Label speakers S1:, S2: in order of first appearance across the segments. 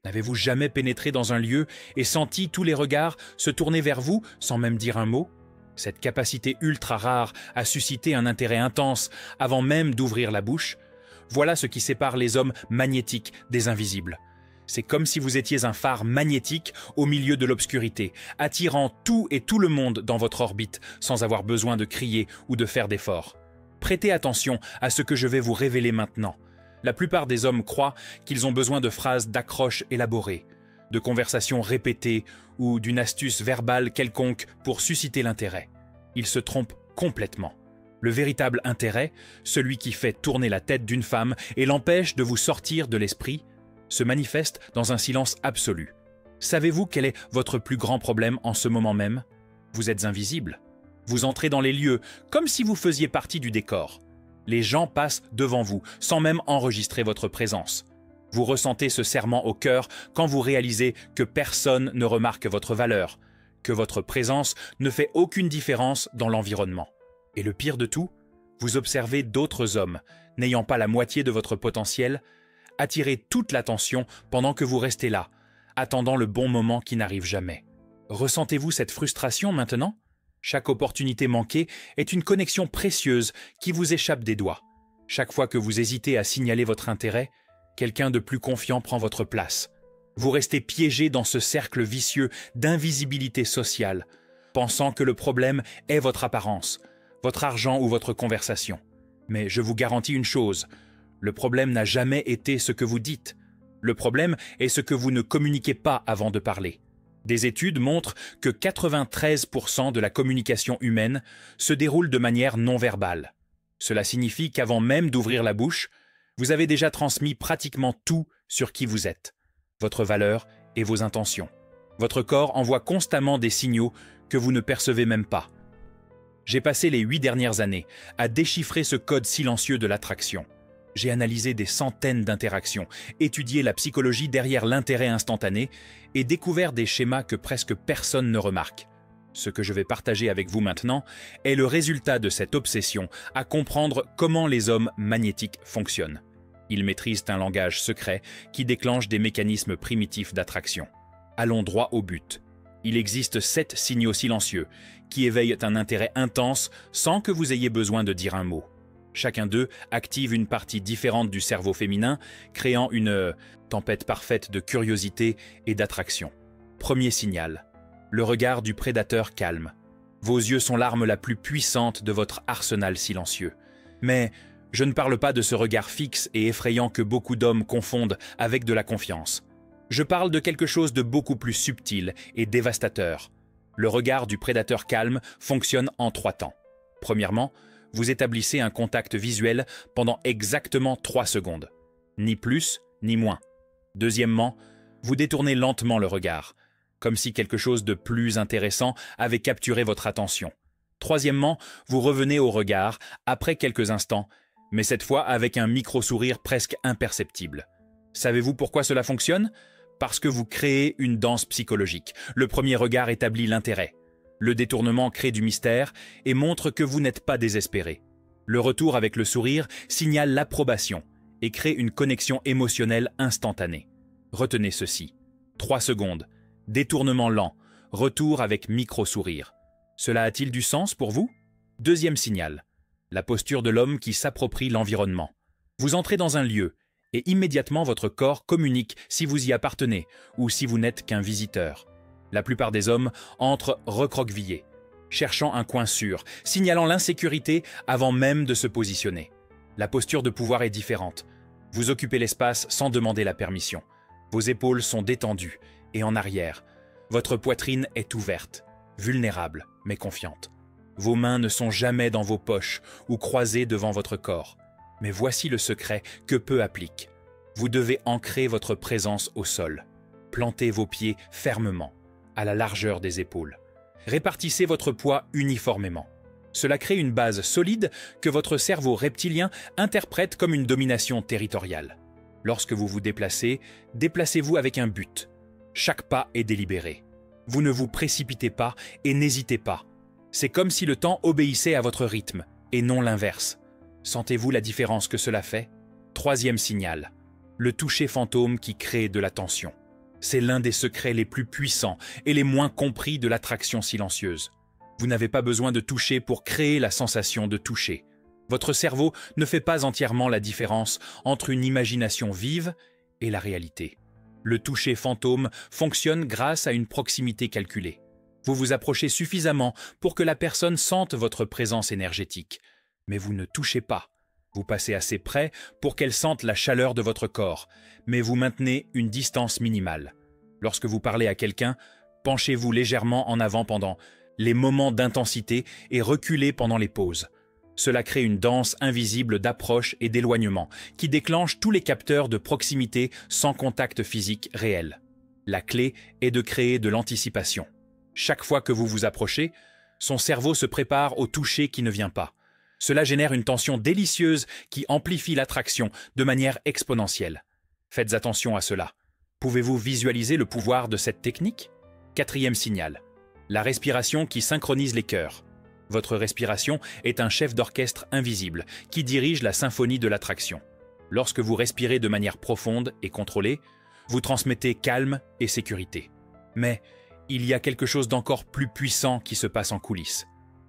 S1: N'avez-vous jamais pénétré dans un lieu et senti tous les regards se tourner vers vous sans même dire un mot? Cette capacité ultra rare à susciter un intérêt intense avant même d'ouvrir la bouche, voilà ce qui sépare les hommes magnétiques des invisibles. C'est comme si vous étiez un phare magnétique au milieu de l'obscurité, attirant tout et tout le monde dans votre orbite sans avoir besoin de crier ou de faire d'efforts. Prêtez attention à ce que je vais vous révéler maintenant. La plupart des hommes croient qu'ils ont besoin de phrases d'accroche élaborées, de conversations répétées ou d'une astuce verbale quelconque pour susciter l'intérêt. Ils se trompent complètement. Le véritable intérêt, celui qui fait tourner la tête d'une femme et l'empêche de vous sortir de l'esprit, se manifeste dans un silence absolu. Savez-vous quel est votre plus grand problème en ce moment même? Vous êtes invisible. Vous entrez dans les lieux comme si vous faisiez partie du décor. Les gens passent devant vous sans même enregistrer votre présence. Vous ressentez ce serrement au cœur quand vous réalisez que personne ne remarque votre valeur, que votre présence ne fait aucune différence dans l'environnement. Et le pire de tout, vous observez d'autres hommes, n'ayant pas la moitié de votre potentiel, attirer toute l'attention pendant que vous restez là, attendant le bon moment qui n'arrive jamais. Ressentez-vous cette frustration maintenant? Chaque opportunité manquée est une connexion précieuse qui vous échappe des doigts. Chaque fois que vous hésitez à signaler votre intérêt, quelqu'un de plus confiant prend votre place. Vous restez piégé dans ce cercle vicieux d'invisibilité sociale, pensant que le problème est votre apparence, votre argent ou votre conversation. Mais je vous garantis une chose, le problème n'a jamais été ce que vous dites. Le problème est ce que vous ne communiquez pas avant de parler. Des études montrent que 93% de la communication humaine se déroule de manière non verbale. Cela signifie qu'avant même d'ouvrir la bouche, vous avez déjà transmis pratiquement tout sur qui vous êtes, votre valeur et vos intentions. Votre corps envoie constamment des signaux que vous ne percevez même pas. J'ai passé les 8 dernières années à déchiffrer ce code silencieux de l'attraction. J'ai analysé des centaines d'interactions, étudié la psychologie derrière l'intérêt instantané et découvert des schémas que presque personne ne remarque. Ce que je vais partager avec vous maintenant est le résultat de cette obsession à comprendre comment les hommes magnétiques fonctionnent. Ils maîtrisent un langage secret qui déclenche des mécanismes primitifs d'attraction. Allons droit au but. Il existe 7 signaux silencieux qui éveillent un intérêt intense sans que vous ayez besoin de dire un mot. Chacun d'eux active une partie différente du cerveau féminin, créant une tempête parfaite de curiosité et d'attraction. Premier signal, le regard du prédateur calme. Vos yeux sont l'arme la plus puissante de votre arsenal silencieux. Mais je ne parle pas de ce regard fixe et effrayant que beaucoup d'hommes confondent avec de la confiance. Je parle de quelque chose de beaucoup plus subtil et dévastateur. Le regard du prédateur calme fonctionne en 3 temps. Premièrement, vous établissez un contact visuel pendant exactement 3 secondes. Ni plus, ni moins. Deuxièmement, vous détournez lentement le regard, comme si quelque chose de plus intéressant avait capturé votre attention. Troisièmement, vous revenez au regard après quelques instants, mais cette fois avec un micro-sourire presque imperceptible. Savez-vous pourquoi cela fonctionne? Parce que vous créez une danse psychologique. Le premier regard établit l'intérêt. Le détournement crée du mystère et montre que vous n'êtes pas désespéré. Le retour avec le sourire signale l'approbation et crée une connexion émotionnelle instantanée. Retenez ceci. 3 secondes. Détournement lent. Retour avec micro-sourire. Cela a-t-il du sens pour vous? Deuxième signal. La posture de l'homme qui s'approprie l'environnement. Vous entrez dans un lieu et immédiatement votre corps communique si vous y appartenez ou si vous n'êtes qu'un visiteur. La plupart des hommes entrent recroquevillés, cherchant un coin sûr, signalant l'insécurité avant même de se positionner. La posture de pouvoir est différente. Vous occupez l'espace sans demander la permission. Vos épaules sont détendues et en arrière. Votre poitrine est ouverte, vulnérable mais confiante. Vos mains ne sont jamais dans vos poches ou croisées devant votre corps. Mais voici le secret que peu appliquent. Vous devez ancrer votre présence au sol. Plantez vos pieds fermement, à la largeur des épaules. Répartissez votre poids uniformément. Cela crée une base solide que votre cerveau reptilien interprète comme une domination territoriale. Lorsque vous vous déplacez, déplacez-vous avec un but. Chaque pas est délibéré. Vous ne vous précipitez pas et n'hésitez pas. C'est comme si le temps obéissait à votre rythme, et non l'inverse. Sentez-vous la différence que cela fait? Troisième signal, le toucher fantôme qui crée de la tension. C'est l'un des secrets les plus puissants et les moins compris de l'attraction silencieuse. Vous n'avez pas besoin de toucher pour créer la sensation de toucher. Votre cerveau ne fait pas entièrement la différence entre une imagination vive et la réalité. Le toucher fantôme fonctionne grâce à une proximité calculée. Vous vous approchez suffisamment pour que la personne sente votre présence énergétique. Mais vous ne touchez pas. Vous passez assez près pour qu'elle sente la chaleur de votre corps, mais vous maintenez une distance minimale. Lorsque vous parlez à quelqu'un, penchez-vous légèrement en avant pendant les moments d'intensité et reculez pendant les pauses. Cela crée une danse invisible d'approche et d'éloignement qui déclenche tous les capteurs de proximité sans contact physique réel. La clé est de créer de l'anticipation. Chaque fois que vous vous approchez, son cerveau se prépare au toucher qui ne vient pas. Cela génère une tension délicieuse qui amplifie l'attraction de manière exponentielle. Faites attention à cela. Pouvez-vous visualiser le pouvoir de cette technique? 4e signal. La respiration qui synchronise les cœurs. Votre respiration est un chef d'orchestre invisible qui dirige la symphonie de l'attraction. Lorsque vous respirez de manière profonde et contrôlée, vous transmettez calme et sécurité. Mais il y a quelque chose d'encore plus puissant qui se passe en coulisses.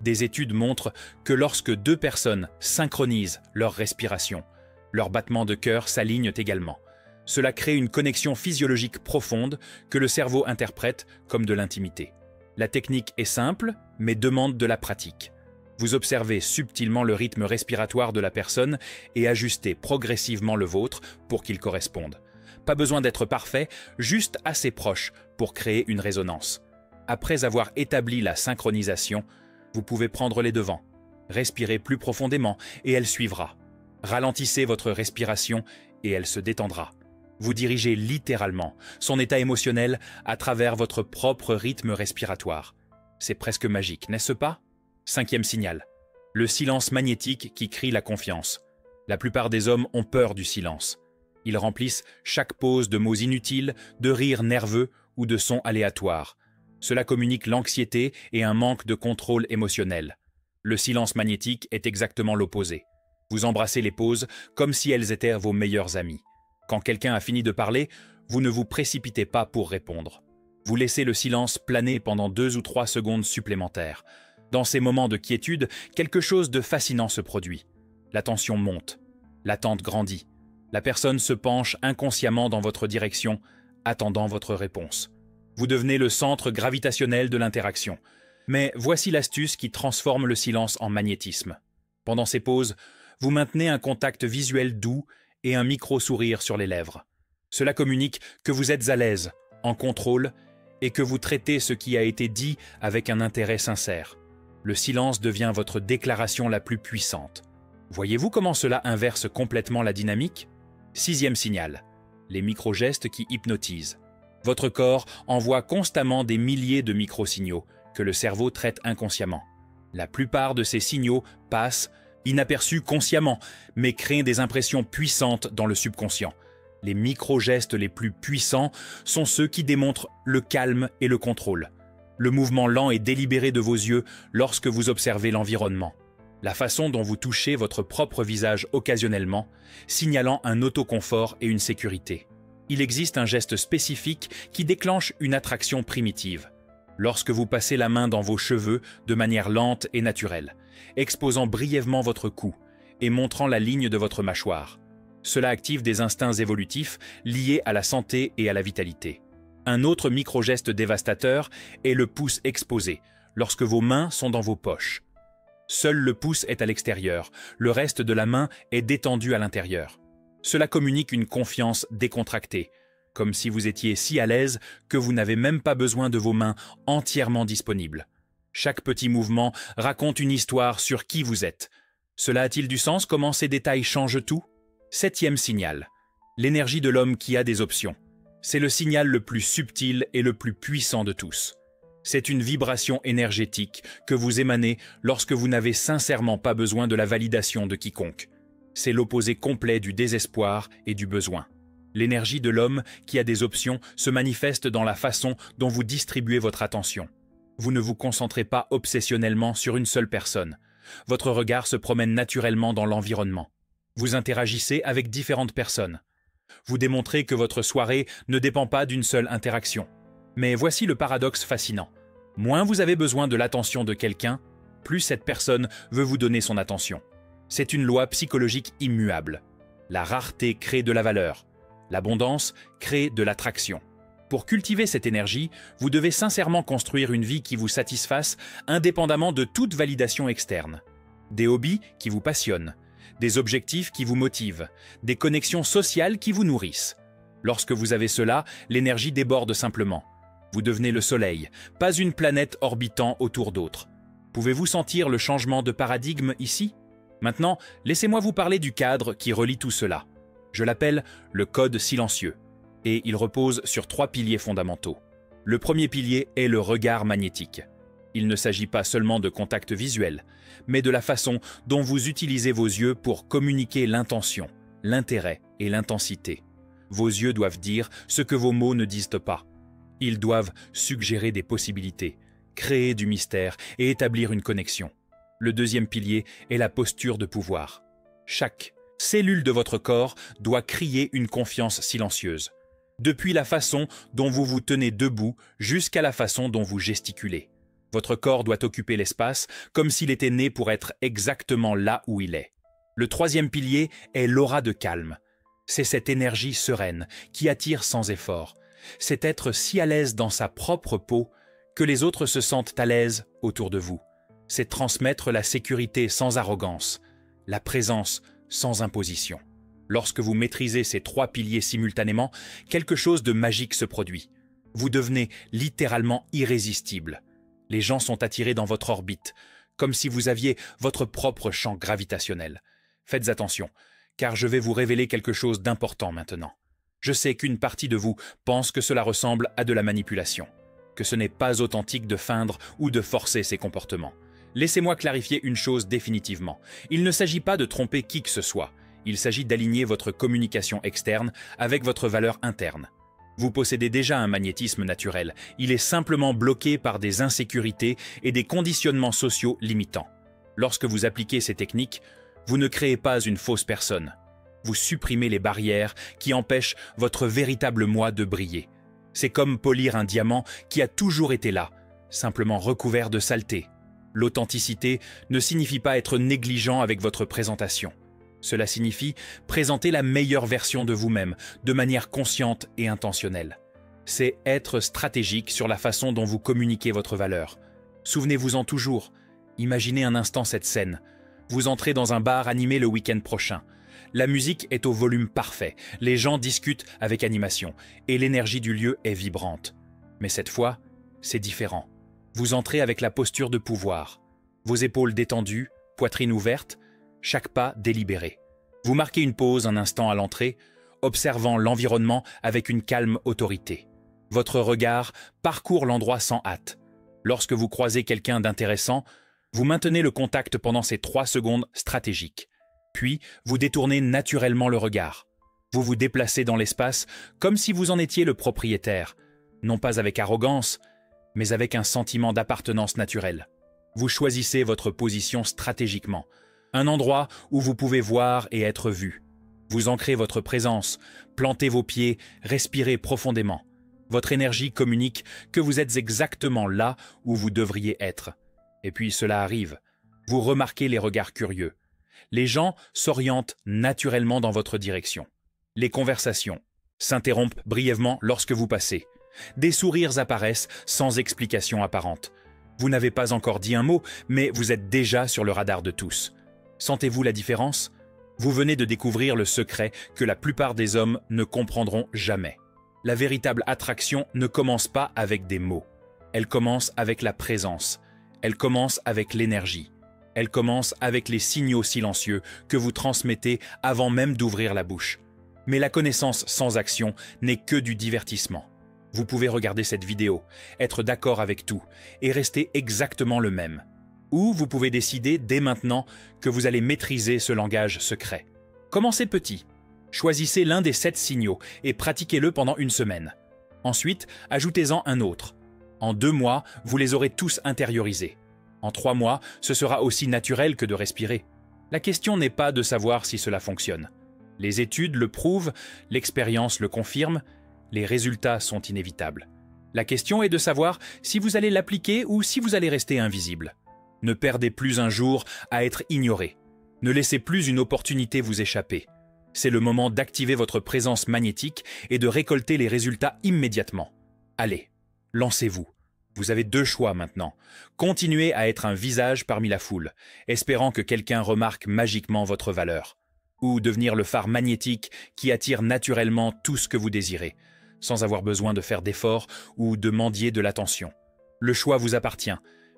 S1: Des études montrent que lorsque 2 personnes synchronisent leur respiration, leurs battements de cœur s'alignent également. Cela crée une connexion physiologique profonde que le cerveau interprète comme de l'intimité. La technique est simple, mais demande de la pratique. Vous observez subtilement le rythme respiratoire de la personne et ajustez progressivement le vôtre pour qu'il corresponde. Pas besoin d'être parfait, juste assez proche pour créer une résonance. Après avoir établi la synchronisation, vous pouvez prendre les devants. Respirez plus profondément et elle suivra. Ralentissez votre respiration et elle se détendra. Vous dirigez littéralement son état émotionnel à travers votre propre rythme respiratoire. C'est presque magique, n'est-ce pas? 5e signal. Le silence magnétique qui crie la confiance. La plupart des hommes ont peur du silence. Ils remplissent chaque pause de mots inutiles, de rires nerveux ou de sons aléatoires. Cela communique l'anxiété et un manque de contrôle émotionnel. Le silence magnétique est exactement l'opposé. Vous embrassez les pauses comme si elles étaient vos meilleurs amis. Quand quelqu'un a fini de parler, vous ne vous précipitez pas pour répondre. Vous laissez le silence planer pendant 2 ou 3 secondes supplémentaires. Dans ces moments de quiétude, quelque chose de fascinant se produit. La tension monte. L'attente grandit. La personne se penche inconsciemment dans votre direction, attendant votre réponse. Vous devenez le centre gravitationnel de l'interaction. Mais voici l'astuce qui transforme le silence en magnétisme. Pendant ces pauses, vous maintenez un contact visuel doux et un micro-sourire sur les lèvres. Cela communique que vous êtes à l'aise, en contrôle, et que vous traitez ce qui a été dit avec un intérêt sincère. Le silence devient votre déclaration la plus puissante. Voyez-vous comment cela inverse complètement la dynamique? 6e signal. Les micro-gestes qui hypnotisent. Votre corps envoie constamment des milliers de micro-signaux que le cerveau traite inconsciemment. La plupart de ces signaux passent inaperçus consciemment, mais créent des impressions puissantes dans le subconscient. Les micro-gestes les plus puissants sont ceux qui démontrent le calme et le contrôle. Le mouvement lent et délibéré de vos yeux lorsque vous observez l'environnement. La façon dont vous touchez votre propre visage occasionnellement, signalant un autoconfort et une sécurité. Il existe un geste spécifique qui déclenche une attraction primitive. Lorsque vous passez la main dans vos cheveux de manière lente et naturelle, exposant brièvement votre cou et montrant la ligne de votre mâchoire. Cela active des instincts évolutifs liés à la santé et à la vitalité. Un autre micro-geste dévastateur est le pouce exposé, lorsque vos mains sont dans vos poches. Seul le pouce est à l'extérieur, le reste de la main est détendu à l'intérieur. Cela communique une confiance décontractée, comme si vous étiez si à l'aise que vous n'avez même pas besoin de vos mains entièrement disponibles. Chaque petit mouvement raconte une histoire sur qui vous êtes. Cela a-t-il du sens comment ces détails changent tout? 7e signal. L'énergie de l'homme qui a des options. C'est le signal le plus subtil et le plus puissant de tous. C'est une vibration énergétique que vous émanez lorsque vous n'avez sincèrement pas besoin de la validation de quiconque. C'est l'opposé complet du désespoir et du besoin. L'énergie de l'homme qui a des options se manifeste dans la façon dont vous distribuez votre attention. Vous ne vous concentrez pas obsessionnellement sur une seule personne. Votre regard se promène naturellement dans l'environnement. Vous interagissez avec différentes personnes. Vous démontrez que votre soirée ne dépend pas d'une seule interaction. Mais voici le paradoxe fascinant. Moins vous avez besoin de l'attention de quelqu'un, plus cette personne veut vous donner son attention. C'est une loi psychologique immuable. La rareté crée de la valeur. L'abondance crée de l'attraction. Pour cultiver cette énergie, vous devez sincèrement construire une vie qui vous satisfasse indépendamment de toute validation externe. Des hobbies qui vous passionnent, des objectifs qui vous motivent, des connexions sociales qui vous nourrissent. Lorsque vous avez cela, l'énergie déborde simplement. Vous devenez le soleil, pas une planète orbitant autour d'autres. Pouvez-vous sentir le changement de paradigme ici? Maintenant, laissez-moi vous parler du cadre qui relie tout cela. Je l'appelle le code silencieux. Et il repose sur 3 piliers fondamentaux. Le premier pilier est le regard magnétique. Il ne s'agit pas seulement de contact visuel, mais de la façon dont vous utilisez vos yeux pour communiquer l'intention, l'intérêt et l'intensité. Vos yeux doivent dire ce que vos mots ne disent pas. Ils doivent suggérer des possibilités, créer du mystère et établir une connexion. Le deuxième pilier est la posture de pouvoir. Chaque cellule de votre corps doit crier une confiance silencieuse. Depuis la façon dont vous vous tenez debout jusqu'à la façon dont vous gesticulez. Votre corps doit occuper l'espace comme s'il était né pour être exactement là où il est. Le troisième pilier est l'aura de calme. C'est cette énergie sereine qui attire sans effort. C'est être si à l'aise dans sa propre peau que les autres se sentent à l'aise autour de vous. C'est transmettre la sécurité sans arrogance, la présence sans imposition. Lorsque vous maîtrisez ces 3 piliers simultanément, quelque chose de magique se produit. Vous devenez littéralement irrésistible. Les gens sont attirés dans votre orbite, comme si vous aviez votre propre champ gravitationnel. Faites attention, car je vais vous révéler quelque chose d'important maintenant. Je sais qu'une partie de vous pense que cela ressemble à de la manipulation, que ce n'est pas authentique de feindre ou de forcer ces comportements. Laissez-moi clarifier une chose définitivement. Il ne s'agit pas de tromper qui que ce soit. Il s'agit d'aligner votre communication externe avec votre valeur interne. Vous possédez déjà un magnétisme naturel. Il est simplement bloqué par des insécurités et des conditionnements sociaux limitants. Lorsque vous appliquez ces techniques, vous ne créez pas une fausse personne. Vous supprimez les barrières qui empêchent votre véritable moi de briller. C'est comme polir un diamant qui a toujours été là, simplement recouvert de saleté. L'authenticité ne signifie pas être négligent avec votre présentation. Cela signifie présenter la meilleure version de vous-même, de manière consciente et intentionnelle. C'est être stratégique sur la façon dont vous communiquez votre valeur. Souvenez-vous-en toujours. Imaginez un instant cette scène. Vous entrez dans un bar animé le week-end prochain. La musique est au volume parfait, les gens discutent avec animation, et l'énergie du lieu est vibrante. Mais cette fois, c'est différent. Vous entrez avec la posture de pouvoir. Vos épaules détendues, poitrine ouverte, chaque pas délibéré. Vous marquez une pause un instant à l'entrée, observant l'environnement avec une calme autorité. Votre regard parcourt l'endroit sans hâte. Lorsque vous croisez quelqu'un d'intéressant, vous maintenez le contact pendant ces 3 secondes stratégiques. Puis, vous détournez naturellement le regard. Vous vous déplacez dans l'espace comme si vous en étiez le propriétaire, non pas avec arrogance, mais avec un sentiment d'appartenance naturelle. Vous choisissez votre position stratégiquement, un endroit où vous pouvez voir et être vu. Vous ancrez votre présence, plantez vos pieds, respirez profondément. Votre énergie communique que vous êtes exactement là où vous devriez être. Et puis cela arrive. Vous remarquez les regards curieux. Les gens s'orientent naturellement dans votre direction. Les conversations s'interrompent brièvement lorsque vous passez. Des sourires apparaissent sans explication apparente. Vous n'avez pas encore dit un mot, mais vous êtes déjà sur le radar de tous. Sentez-vous la différence? Vous venez de découvrir le secret que la plupart des hommes ne comprendront jamais. La véritable attraction ne commence pas avec des mots. Elle commence avec la présence. Elle commence avec l'énergie. Elle commence avec les signaux silencieux que vous transmettez avant même d'ouvrir la bouche. Mais la connaissance sans action n'est que du divertissement. Vous pouvez regarder cette vidéo, être d'accord avec tout et rester exactement le même. Ou vous pouvez décider dès maintenant que vous allez maîtriser ce langage secret. Commencez petit. Choisissez l'un des 7 signaux et pratiquez-le pendant une semaine. Ensuite, ajoutez-en un autre. En 2 mois, vous les aurez tous intériorisés. En 3 mois, ce sera aussi naturel que de respirer. La question n'est pas de savoir si cela fonctionne. Les études le prouvent, l'expérience le confirme, les résultats sont inévitables. La question est de savoir si vous allez l'appliquer ou si vous allez rester invisible. Ne perdez plus un jour à être ignoré. Ne laissez plus une opportunité vous échapper. C'est le moment d'activer votre présence magnétique et de récolter les résultats immédiatement. Allez, lancez-vous. Vous avez 2 choix maintenant. Continuez à être un visage parmi la foule, espérant que quelqu'un remarque magiquement votre valeur. Ou devenir le phare magnétique qui attire naturellement tout ce que vous désirez, sans avoir besoin de faire d'efforts ou de mendier de l'attention. Le choix vous appartient,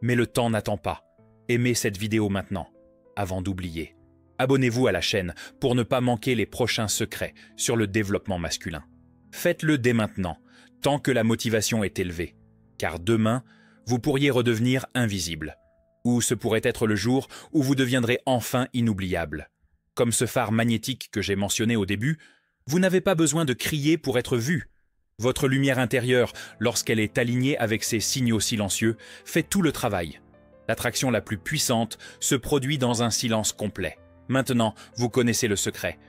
S1: mais le temps n'attend pas. Aimez cette vidéo maintenant, avant d'oublier. Abonnez-vous à la chaîne pour ne pas manquer les prochains secrets sur le développement masculin. Faites-le dès maintenant, tant que la motivation est élevée. Car demain, vous pourriez redevenir invisible. Ou ce pourrait être le jour où vous deviendrez enfin inoubliable. Comme ce phare magnétique que j'ai mentionné au début, vous n'avez pas besoin de crier pour être vu. Votre lumière intérieure, lorsqu'elle est alignée avec ces signaux silencieux, fait tout le travail. L'attraction la plus puissante se produit dans un silence complet. Maintenant, vous connaissez le secret.